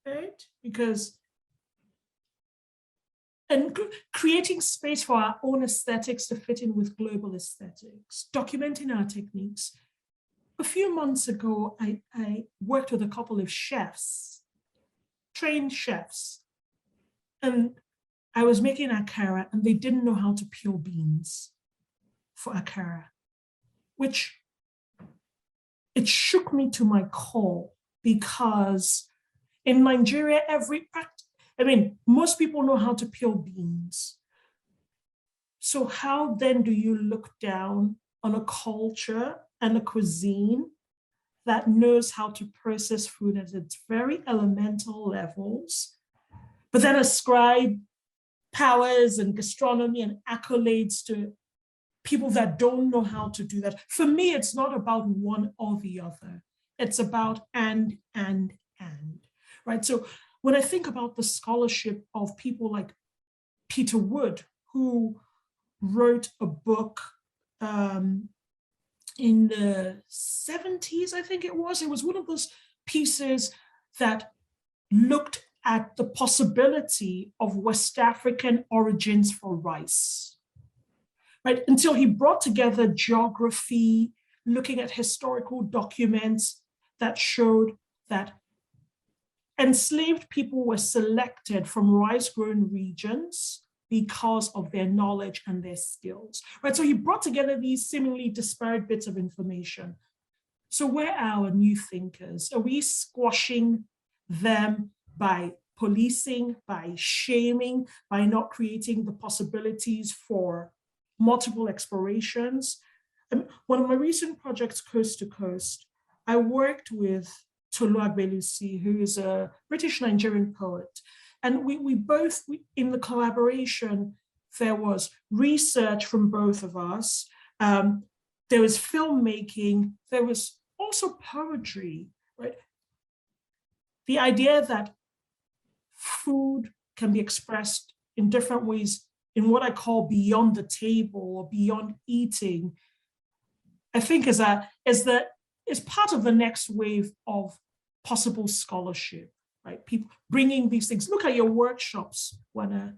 right? And creating space for our own aesthetics to fit in with global aesthetics, documenting our techniques. A few months ago, I worked with a couple of chefs, trained chefs, and I was making akara and they didn't know how to peel beans for akara, which it shook me to my core, because in Nigeria, most people know how to peel beans. So how then do you look down on a culture and a cuisine that knows how to process food at its very elemental levels, but then ascribe powers and gastronomy and accolades to people that don't know how to do that? For me, it's not about one or the other. It's about and, right? So when I think about the scholarship of people like Peter Wood, who wrote a book in the 70s, I think it was one of those pieces that looked at the possibility of West African origins for rice, right? Until he brought together geography, looking at historical documents that showed that enslaved people were selected from rice-grown regions because of their knowledge and their skills, right? So he brought together these seemingly disparate bits of information. So where are our new thinkers? Are we squashing them by policing, by shaming, by not creating the possibilities for multiple explorations. And one of my recent projects, Coast to Coast, I worked with Tolu Agbelusi, who is a British-Nigerian poet. And we both, in the collaboration, there was research from both of us. There was filmmaking. There was also poetry, right? The idea that food can be expressed in different ways in what I call beyond the table or beyond eating, I think is part of the next wave of possible scholarship, right? People bringing these things. Look at your workshops, Wana.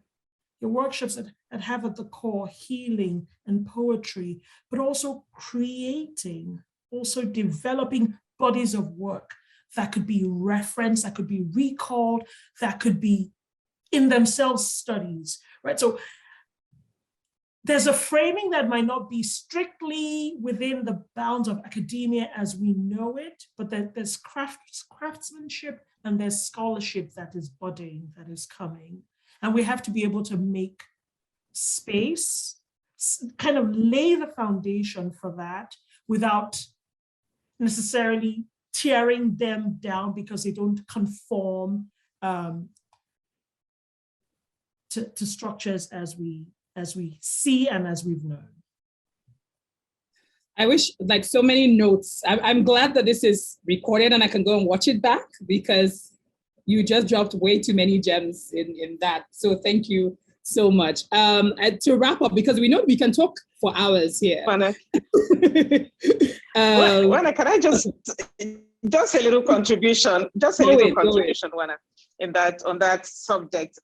Your workshops that have at the core healing and poetry, but also creating, also developing bodies of work that could be referenced, that could be recalled, that could be in themselves studies, right? So there's a framing that might not be strictly within the bounds of academia as we know it, but there's craftsmanship and there's scholarship that is budding, that is coming. And we have to be able to make space, kind of lay the foundation for that without necessarily tearing them down because they don't conform to structures as we see and as we've known. I wish, like, so many notes. I'm glad that this is recorded and I can go and watch it back, because you just dropped way too many gems in that. So thank you so much. And to wrap up, because we know we can talk for hours here. Wana, Wana, can I just a little contribution, Wana, on that subject.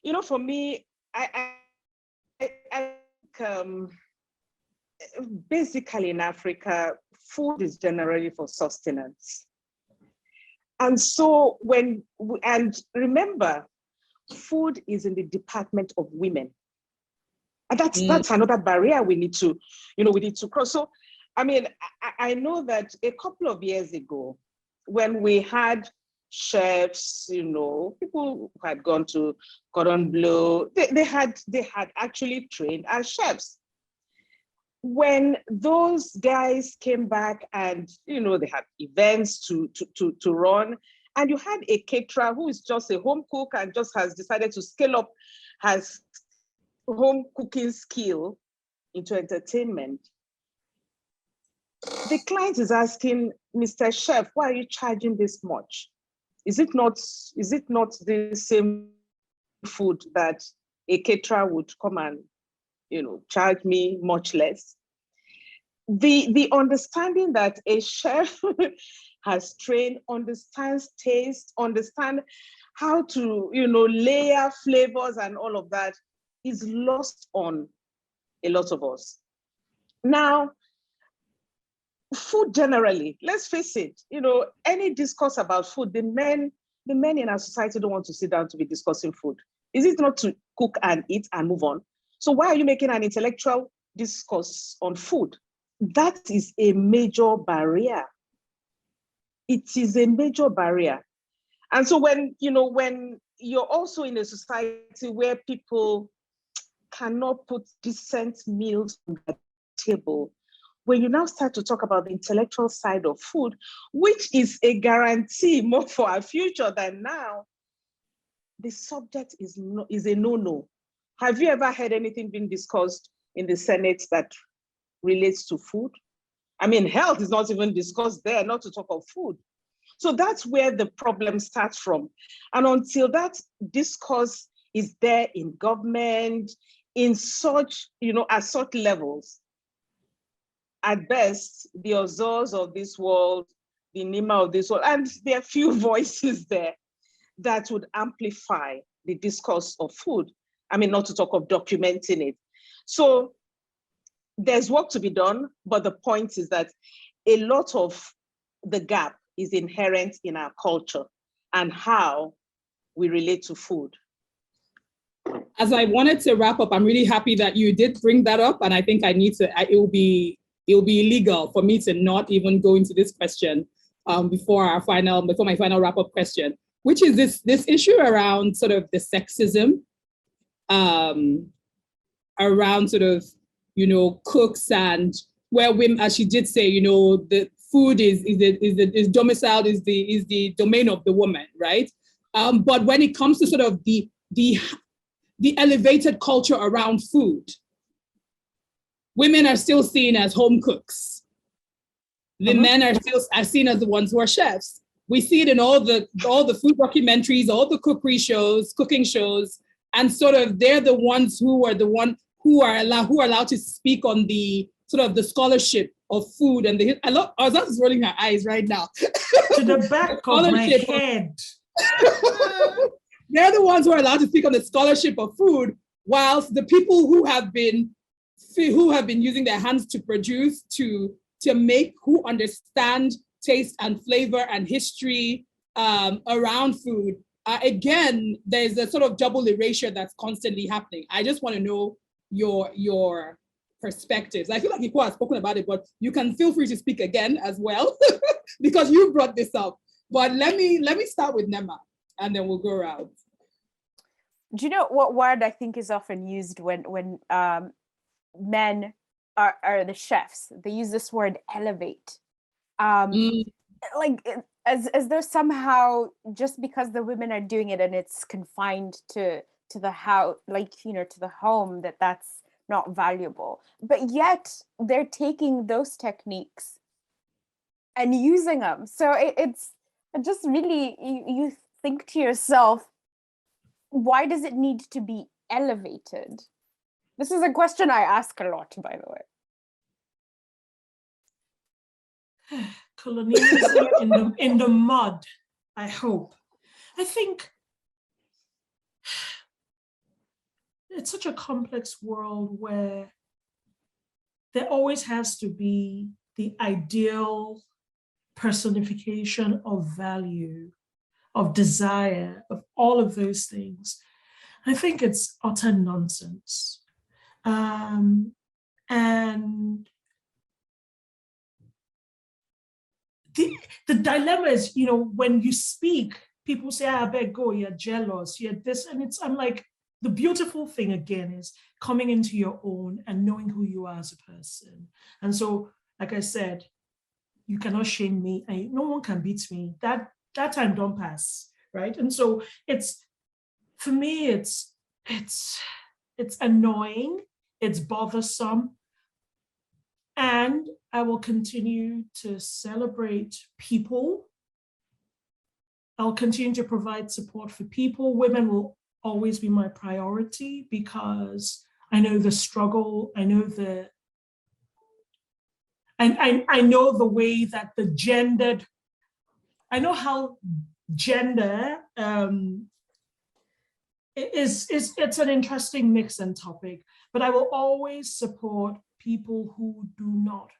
You know, for me, I basically in Africa, food is generally for sustenance. And so and remember, food is in the department of women. And that's another barrier we need to cross. So, I mean, I know that a couple of years ago, when we had chefs, people who had gone to Cordon Bleu, they had actually trained as chefs. When those guys came back and, they had events to run, and you had a caterer who is just a home cook and just has decided to scale up his home cooking skill into entertainment, the client is asking, Mr. Chef, why are you charging this much? Is it not the same food that a caterer would come and charge me much less? The understanding that a chef has trained, understands taste, understand how to layer flavors and all of that is lost on a lot of us. Now, food generally, let's face it, any discourse about food, the men in our society don't want to sit down to be discussing food. Is it not to cook and eat and move on? So why are you making an intellectual discourse on food? That is a major barrier. It is a major barrier. And so when you're also in a society where people cannot put decent meals on the table, when you now start to talk about the intellectual side of food, which is a guarantee more for our future than now, the subject is a no-no. Have you ever heard anything being discussed in the Senate that relates to food? I mean, health is not even discussed there, not to talk of food. So that's where the problem starts from. And until that discourse is there in government, in such, at such levels, at best, the Ozoz of this world, the Neema of this world, and there are few voices there that would amplify the discourse of food. I mean, not to talk of documenting it. So there's work to be done, but the point is that a lot of the gap is inherent in our culture and how we relate to food. As I wanted to wrap up, I'm really happy that you did bring that up, and I think it will be illegal for me to not even go into this question before my final wrap-up question. which is this issue around sort of the sexism, around sort of, cooks, and where women, as she did say, the food is domiciled, is the domain of the woman, right? But when it comes to sort of the elevated culture around food, women are still seen as home cooks. The men are seen as the ones who are chefs. We see it in all the food documentaries, all the cooking shows, and sort of they're the ones who are allowed to speak on the sort of the scholarship of food. And Ozoz is rolling her eyes right now. To the back of my head. They're the ones who are allowed to speak on the scholarship of food, whilst the people who have been using their hands to produce, to make, who understand taste and flavor and history around food. Again, there's a sort of double erasure that's constantly happening. I just want to know your perspectives. I feel like Iquo has spoken about it, but you can feel free to speak again as well, because you brought this up. But let me start with Neema, and then we'll go around. Do you know what word I think is often used when men are the chefs? They use this word elevate. Like as though somehow just because the women are doing it and it's confined to the house, like, to the home, that's not valuable. But yet they're taking those techniques and using them. So it's just really, you think to yourself, why does it need to be elevated? This is a question I ask a lot, by the way. Colonialism in the mud, I hope. I think it's such a complex world where there always has to be the ideal personification of value, of desire, of all of those things. I think it's utter nonsense. And the dilemma is, when you speak, people say, I beg go, you're jealous, you're this, and I'm like, the beautiful thing again is coming into your own and knowing who you are as a person. And so, like I said, you cannot shame me, and no one can beat me. That time don't pass, right? And so for me, it's annoying, it's bothersome, and I will continue to celebrate people. I'll continue to provide support for people. Women will always be my priority because I know the struggle. I know I know the way that the gendered, I know how gender it's an interesting mix and topic, but I will always support people who do not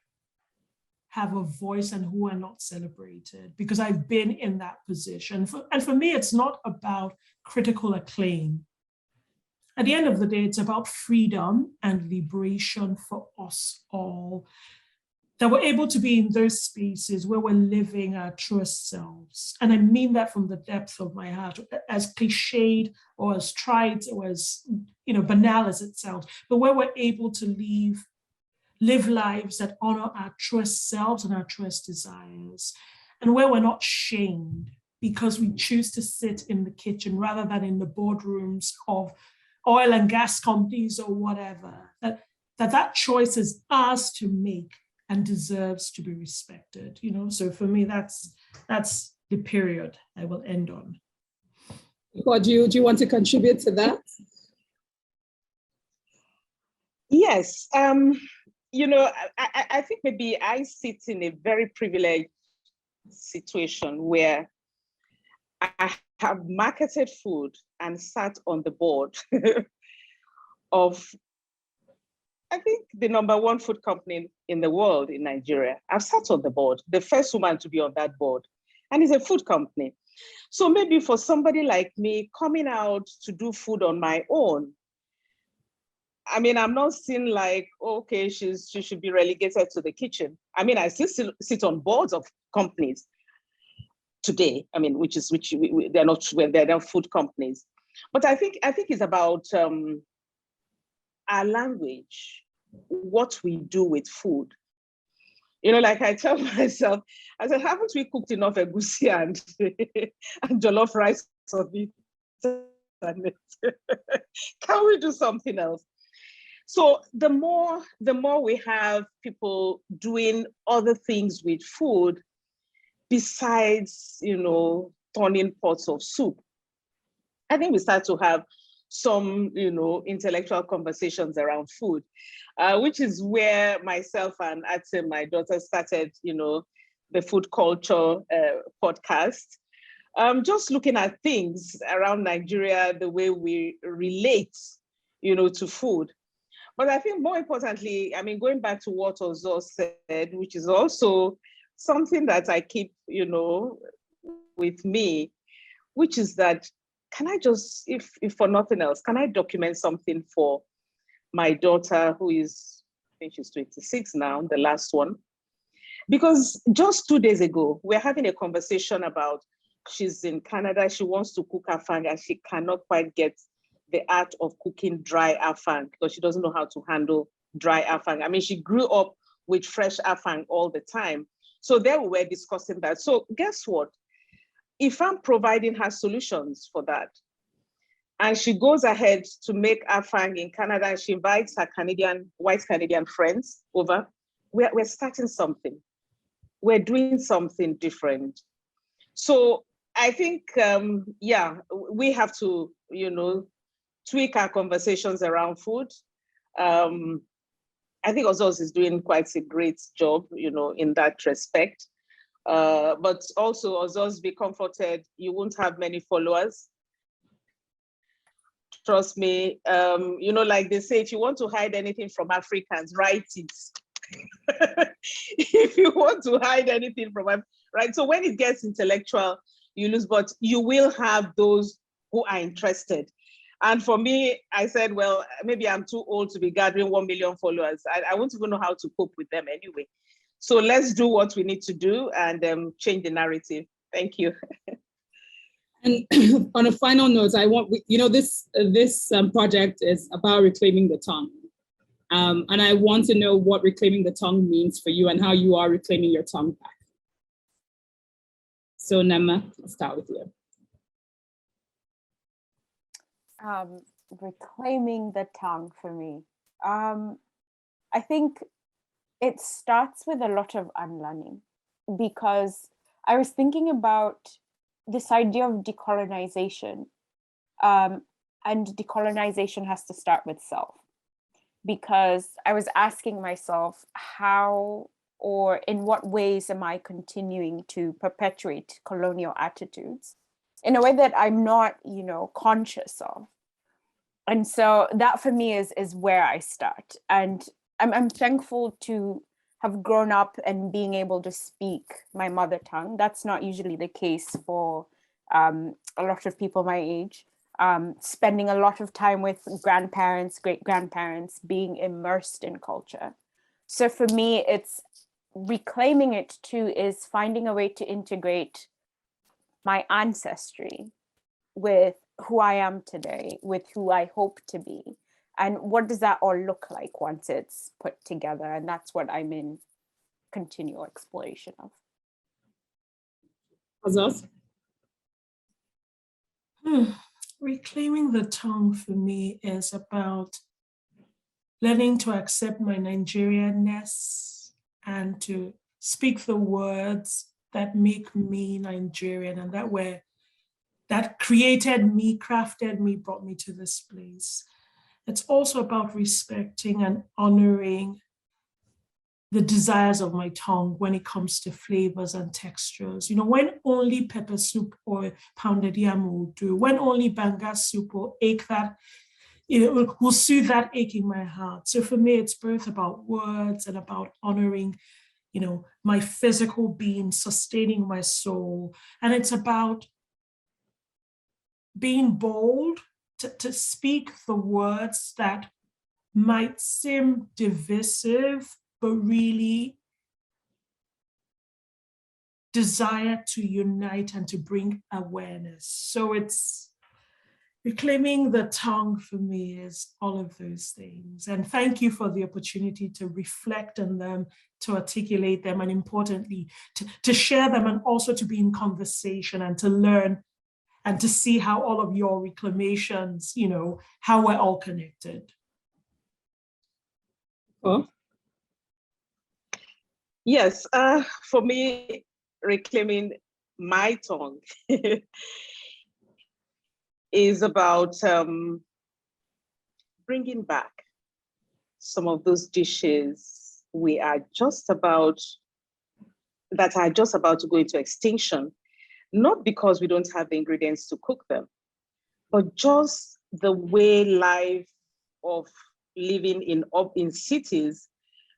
have a voice and who are not celebrated, because I've been in that position. And for me, it's not about critical acclaim. At the end of the day, it's about freedom and liberation for us all, that we're able to be in those spaces where we're living our truest selves. And I mean that from the depth of my heart, as cliched or as trite or as banal as it sounds, but where we're able to live lives that honor our truest selves and our truest desires, and where we're not shamed because we choose to sit in the kitchen rather than in the boardrooms of oil and gas companies or whatever, that choice is ours to make and deserves to be respected. So for me, that's the period I will end on. Well, do you want to contribute to that? Yes. I think maybe I sit in a very privileged situation where I have marketed food and sat on the board of, I think, the #1 food company in the world, in Nigeria. I've sat on the board, the first woman to be on that board, and it's a food company. So maybe for somebody like me coming out to do food on my own, I mean, I'm not seen like, okay, she should be relegated to the kitchen. I mean, I still sit on boards of companies. today. I mean, they're not food companies, but I think it's about our language, what we do with food. You know, like I tell myself, I said, haven't we cooked enough egusi and and jollof rice of it? Can we do something else? So the more we have people doing other things with food besides, you know, turning pots of soup, I think we start to have some, you know, intellectual conversations around food, which is where myself and Atim, my daughter, started, you know, the food culture podcast. Just looking at things around Nigeria, the way we relate, you know, to food. But I think more importantly, I mean, going back to what Ozoz said, which is also something that I keep, you know, with me, which is that, can I just, if for nothing else, can I document something for my daughter who is, I think she's 26 now, the last one? Because just 2 days ago, we're having a conversation about, she's in Canada, she wants to cook afang and she cannot quite get the art of cooking dry afang because she doesn't know how to handle dry afang. I mean, she grew up with fresh afang all the time. So there we were discussing that. So guess what? If I'm providing her solutions for that, and she goes ahead to make afang in Canada, and she invites her white Canadian friends over, we're starting something. We're doing something different. So I think, yeah, we have to, you know, tweak our conversations around food. I think Ozoz is doing quite a great job, you know, in that respect. But also, Ozoz, be comforted, you won't have many followers. Trust me, you know, like they say, if you want to hide anything from Africans, write it. If you want to hide anything from, right? So when it gets intellectual, you lose, but you will have those who are interested. And for me, I said, well, maybe I'm too old to be gathering 1 million followers. I won't even know how to cope with them anyway. So let's do what we need to do and change the narrative. Thank you. And on a final note, I want, you know, this project is about reclaiming the tongue. And I want to know what reclaiming the tongue means for you and how you are reclaiming your tongue back. So Neema, I'll start with you. Reclaiming the tongue for me. I think it starts with a lot of unlearning, because I was thinking about this idea of decolonization, and decolonization has to start with self, because I was asking myself how or in what ways am I continuing to perpetuate colonial attitudes in a way that I'm not, you know, conscious of. And so that for me is where I start. And I'm thankful to have grown up and being able to speak my mother tongue. That's not usually the case for a lot of people my age. Spending a lot of time with grandparents, great-grandparents, being immersed in culture. So for me, it's reclaiming it too, is finding a way to integrate my ancestry with who I am today, with who I hope to be. And what does that all look like once it's put together? And that's what I'm in continual exploration of. Ozoz? Reclaiming the tongue for me is about learning to accept my Nigerianness and to speak the words that make me Nigerian, and that created me, crafted me, brought me to this place. It's also about respecting and honoring the desires of my tongue when it comes to flavors and textures. You know, when only pepper soup or pounded yam will do, when only banga soup will ache that, you know, will soothe that ache in my heart. So for me, it's both about words and about honoring, you know, my physical being, sustaining my soul. And it's about being bold to speak the words that might seem divisive, but really desire to unite and to bring awareness. So it's reclaiming the tongue for me is all of those things. And thank you for the opportunity to reflect on them, to articulate them, and importantly, to share them, and also to be in conversation and to learn and to see how all of your reclamations, you know, how we're all connected. Oh. Yes, for me, reclaiming my tongue is about bringing back some of those dishes that are just about to go into extinction, not because we don't have the ingredients to cook them, but just the way life of living in cities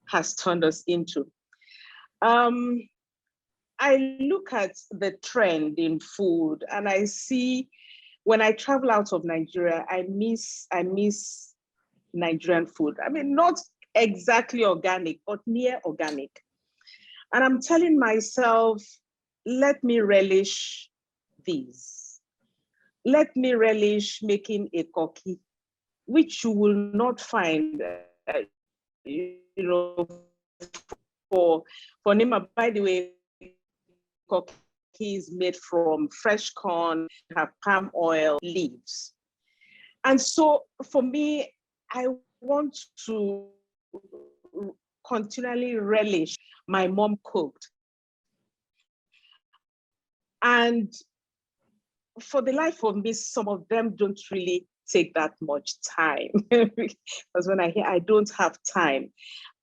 has turned us into. I look at the trend in food, and I see, when I travel out of Nigeria, I miss Nigerian food. I mean, not exactly organic, but near organic. And I'm telling myself, let me relish these. Let me relish making a koki, which you will not find, for Neema. By the way, koki is made from fresh corn, have palm oil leaves. And so for me, I want to continually relish my mom cooked. And for the life of me, some of them don't really take that much time. Because when I hear I don't have time,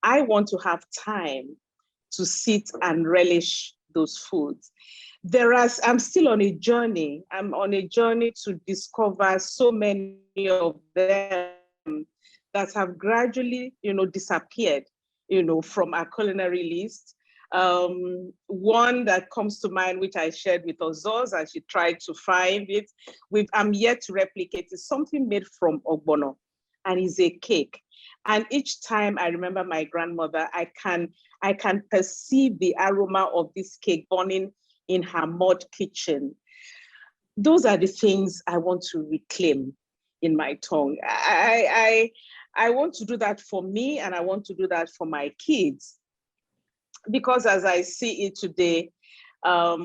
I want to have time to sit and relish those foods. I'm still on a journey. I'm on a journey to discover so many of them that have gradually, disappeared, from our culinary list. One that comes to mind, which I shared with Ozoz, and she tried to find it, I'm yet to replicate, is something made from ogbono, and is a cake. And each time I remember my grandmother, I can perceive the aroma of this cake burning in her mud kitchen. Those are the things I want to reclaim in my tongue. I want to do that for me, and I want to do that for my kids. Because as I see it today, our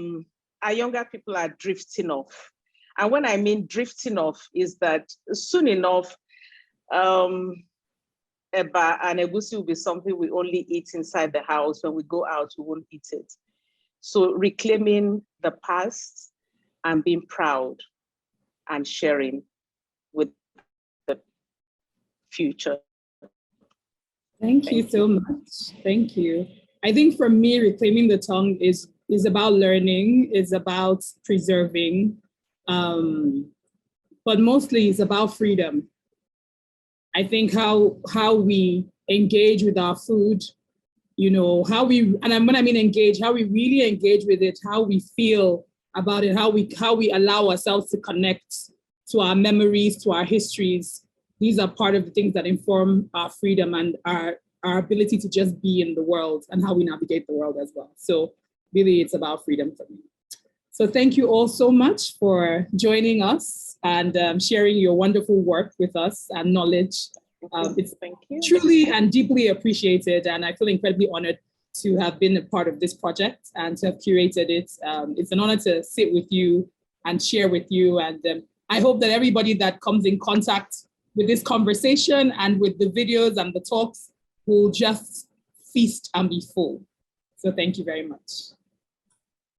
younger people are drifting off. And when I mean drifting off is that soon enough, eba and egusi will be something we only eat inside the house. When we go out, we won't eat it. So reclaiming the past and being proud and sharing with the future. Thank you so much. Thank you. I think for me, reclaiming the tongue is about learning, is about preserving, but mostly it's about freedom. I think how we engage with our food, how we, and when I mean engage, how we really engage with it, how we feel about it, how we allow ourselves to connect to our memories, to our histories. These are part of the things that inform our freedom and our ability to just be in the world and how we navigate the world as well. So really, it's about freedom for me. So thank you all so much for joining us and sharing your wonderful work with us and knowledge. It's truly and deeply appreciated, and I feel incredibly honored to have been a part of this project and to have curated it. It's an honor to sit with you and share with you, and I hope that everybody that comes in contact with this conversation and with the videos and the talks will just feast and be full. So thank you very much.